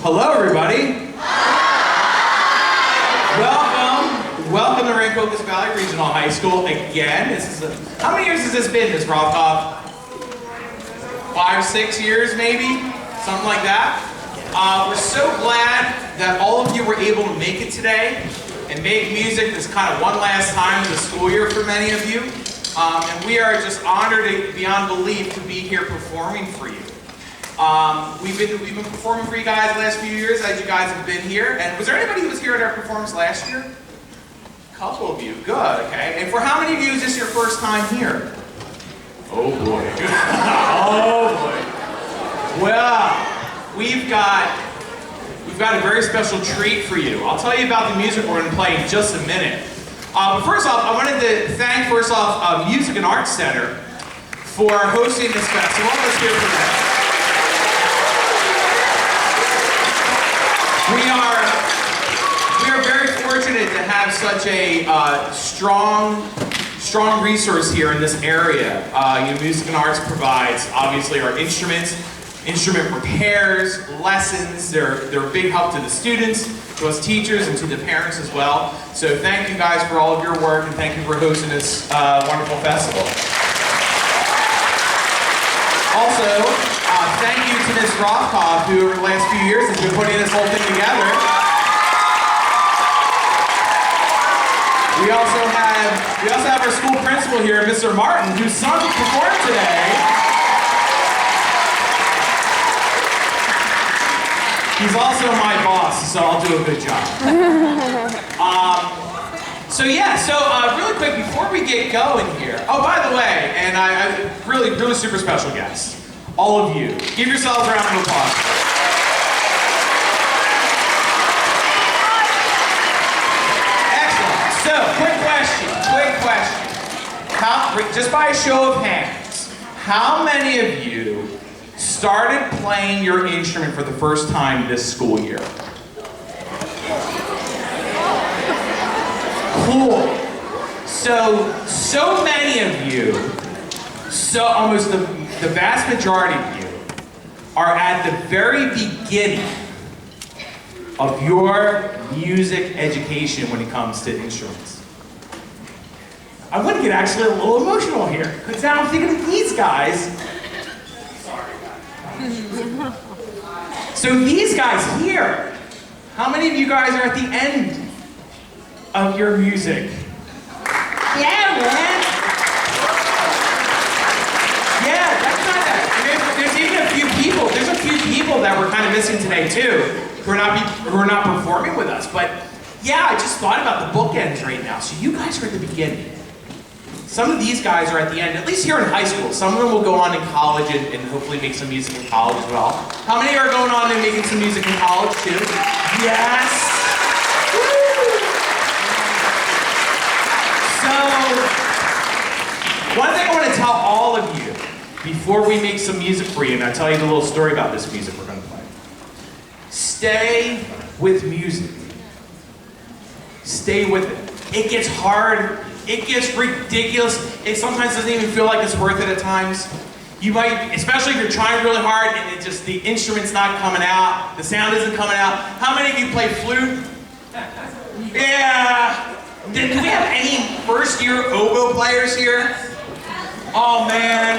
Hello, everybody. Welcome to Rancocas Valley Regional High School again. How many years has this been, Ms. Rothkopf? 5, 6 years, maybe? Something like that. We're so glad that all of you were able to make it today and make music this kind of one last time in the school year for many of you. And we are just honored beyond belief to be here performing for you. We've been performing for you guys the last few years as you guys have been here. And was there anybody who was here at our performance last year? A couple of you. Good, okay. And for how many of you is this your first time here? Oh boy. Oh boy. Well, we've got a very special treat for you. I'll tell you about the music we're going to play in just a minute. But first off, I wanted to thank Music and Arts Center for hosting this festival. Let's hear it for them. We are very fortunate to have such a strong resource here in this area. Music and Arts provides, obviously, our instruments, instrument repairs, lessons. They're a big help to the students, to us teachers, and to the parents as well. So thank you guys for all of your work, and thank you for hosting this wonderful festival. Also, thank you to Ms. Rothkopf, who over the last few years has been putting this whole thing together. We also have our school principal here, Mr. Martin, whose son performed today. He's also my boss, so I'll do a good job. Really quick, before we get going here, oh, by the way, and I really super special guest. All of you, give yourselves a round of applause. Excellent. So, quick question. Just by a show of hands, how many of you started playing your instrument for the first time this school year? Cool. So many of you, almost the vast majority of you, are at the very beginning of your music education when it comes to instruments. I want to get actually a little emotional here, because now I'm thinking of these guys. Sorry, guys. So these guys here, how many of you guys are at the end of your music? Yeah, man. Yeah, that's not that. There's even a few people that we're kind of missing today too, who are not performing with us. But yeah, I just thought about the bookends right now. So you guys are at the beginning. Some of these guys are at the end, at least here in high school. Some of them will go on in college and hopefully make some music in college as well. How many are going on and making some music in college too? Yes. One thing I want to tell all of you before we make some music for you, and I'll tell you the little story about this music we're going to play. Stay with music. Stay with it. It gets hard. It gets ridiculous. It sometimes doesn't even feel like it's worth it at times. You might, especially if you're trying really hard and the instrument's not coming out, the sound isn't coming out. How many of you play flute? Yeah. Do we have any first-year oboe players here? Oh, man.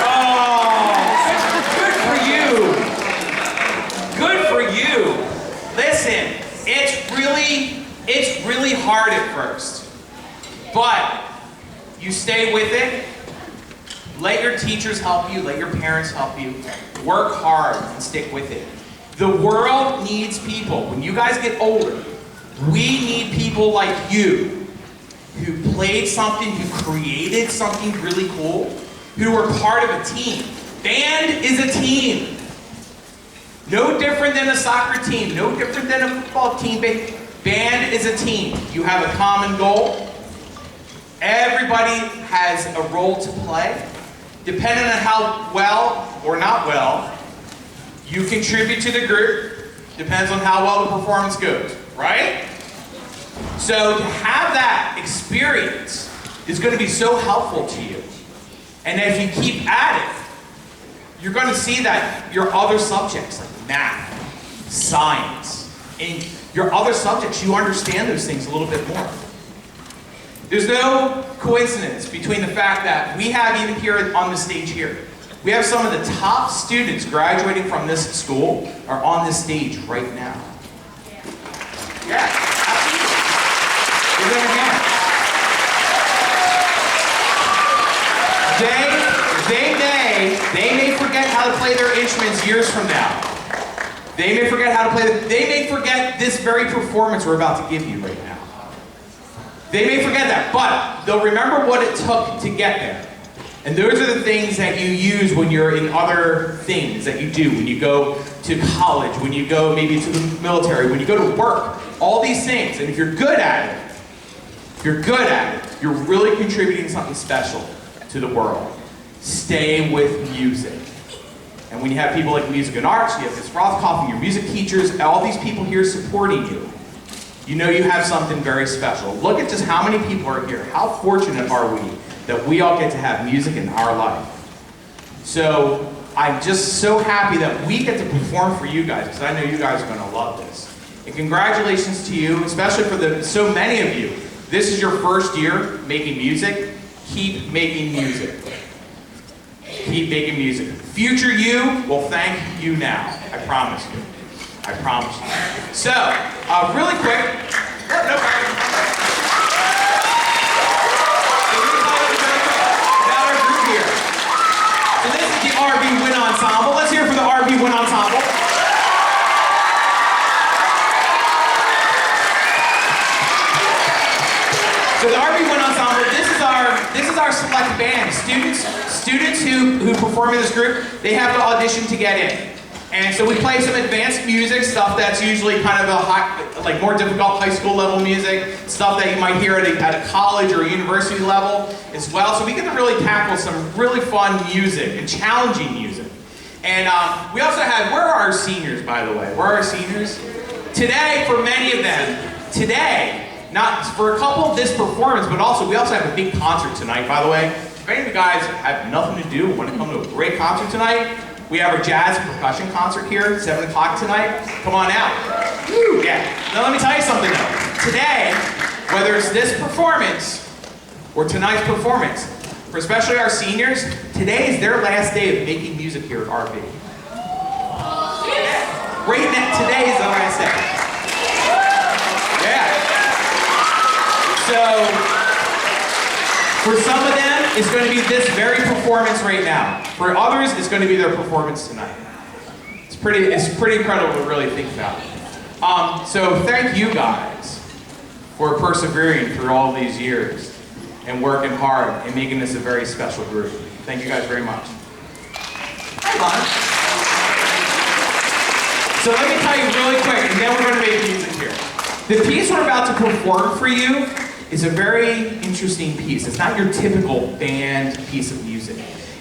Oh, good for you. Listen, it's really hard at first, but you stay with it. Let your teachers help you, let your parents help you. Work hard and stick with it. The world needs people. When you guys get older, we need people like you who played something, who created something really cool, who were part of a team. Band is a team. No different than a soccer team, no different than a football team. Band is a team. You have a common goal. Everybody has a role to play. Depending on how well or not well you contribute to the group, depends on how well the performance goes, right? So to have that experience is going to be so helpful to you. And if you keep at it, you're going to see that your other subjects like math, science. In your other subjects, you understand those things a little bit more. There's no coincidence between the fact that we have, even here on the stage here, we have some of the top students graduating from this school are on this stage right now. Yeah, absolutely. Give them a hand. They may forget how to play their instruments years from now. They may forget how to play, they may forget this very performance we're about to give you right now. They may forget that, but they'll remember what it took to get there. And those are the things that you use when you're in other things that you do, when you go to college, when you go maybe to the military, when you go to work, all these things. And if you're good at it, you're really contributing something special to the world. Stay with music. And when you have people like Music and Arts, you have Ms. Rothkopf and your music teachers, all these people here supporting you, you know you have something very special. Look at just how many people are here. How fortunate are we that we all get to have music in our life? So I'm just so happy that we get to perform for you guys, because I know you guys are going to love this. And congratulations to you, especially for so many of you. This is your first year making music. Keep making music. Keep making music. Future you will thank you now. I promise you. I promise you. So, really quick. No problem. About our group here. So this is the RV Wind Ensemble. Let's hear it for the RV Wind Ensemble. So the RV Wind Ensemble, this is our select band. Students who perform in this group, they have to audition to get in. And so we play some advanced music, stuff that's usually kind of like more difficult high school level music, stuff that you might hear at a college or a university level as well. So we get to really tackle some really fun music and challenging music. And we also have, where are our seniors, by the way? Where are our seniors? Today, for many of them, not for a couple this performance, but also we also have a big concert tonight, by the way. If any of you guys have nothing to do and want to come to a great concert tonight, we have our jazz and percussion concert here at 7 o'clock tonight. Come on out. Woo, yeah. Now let me tell you something though. Today, whether it's this performance or tonight's performance, for especially our seniors, today is their last day of making music here at RV. Right now, today is the last day. Yeah. So, for some of them, it's going to be this very performance right now. For others, it's going to be their performance tonight. It's pretty incredible to really think about. So thank you guys for persevering through all these years and working hard and making this a very special group. Thank you guys very much. So let me tell you really quick, and then we're going to make music here. The piece we're about to perform for you is a very interesting piece. It's not your typical band piece of music.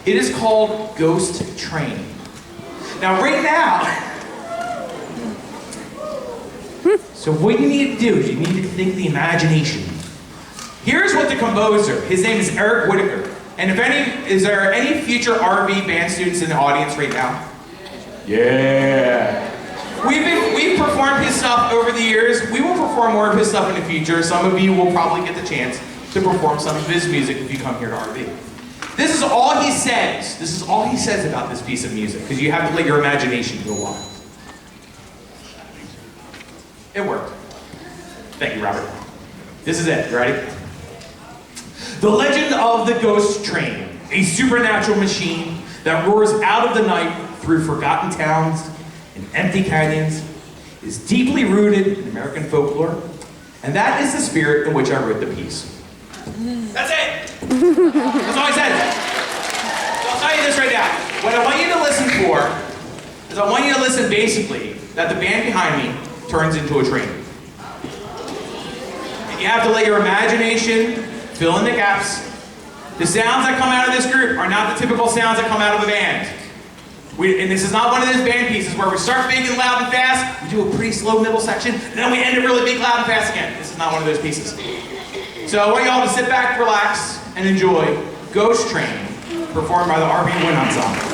It is called Ghost Train. Now right now, so what you need to do is you need to think the imagination. Here's what the composer, his name is Eric Whitaker. And is there any future RV band students in the audience right now? Yeah. We've performed his stuff over the years. We will perform more of his stuff in the future. Some of you will probably get the chance to perform some of his music if you come here to RV. This is all he says. This is all he says about this piece of music, because you have to let your imagination go wild. It worked. Thank you, Robert. This is it. You ready? The legend of the Ghost Train, a supernatural machine that roars out of the night through forgotten towns and empty canyons, is deeply rooted in American folklore, and that is the spirit in which I wrote the piece. That's it! That's all I said. So I'll tell you this right now. What I want you to listen for is I want you to listen basically that the band behind me turns into a train. And you have to let your imagination fill in the gaps. The sounds that come out of this group are not the typical sounds that come out of a band. And this is not one of those band pieces where we start big and loud and fast, we do a pretty slow middle section, and then we end it really big, loud, and fast again. This is not one of those pieces. So I want you all to sit back, relax, and enjoy Ghost Train, performed by the RV Wind Ensemble.